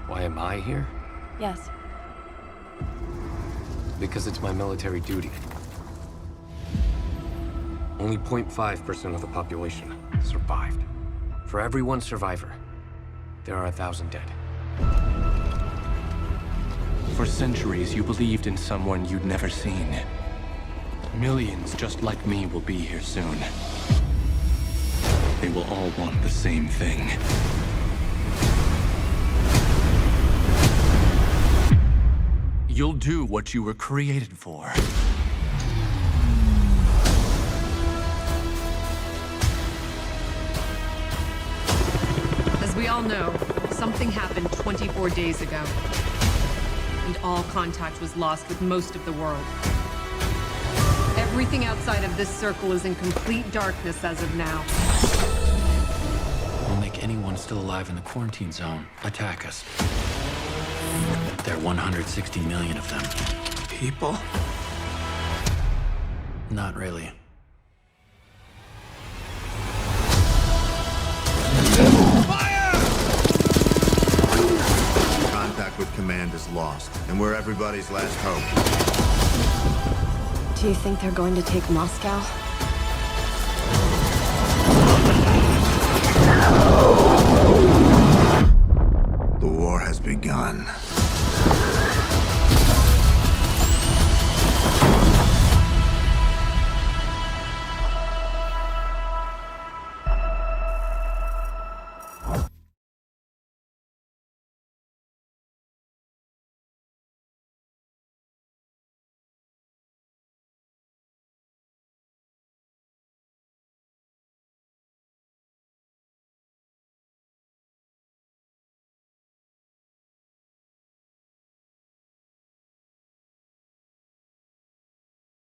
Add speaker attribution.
Speaker 1: Why am I here?
Speaker 2: Yes.
Speaker 1: Because it's my military duty. Only 0.5% of the population survived. For every one survivor, there are 1,000 dead.
Speaker 3: For centuries, you believed in someone you'd never seen. Millions just like me will be here soon. They will all want the same thing. You'll do what you were created for.
Speaker 4: As we all know, something happened 24 days ago. And all contact was lost with most of the world. Everything outside of this circle is in complete darkness as of now.
Speaker 5: We'll make anyone still alive in the quarantine zone attack us. There are 160 million of them.
Speaker 3: People?
Speaker 5: Not really.
Speaker 6: Contact with command is lost, and we're everybody's last hope.
Speaker 2: Do you think they're going to take Moscow?
Speaker 6: The war has begun.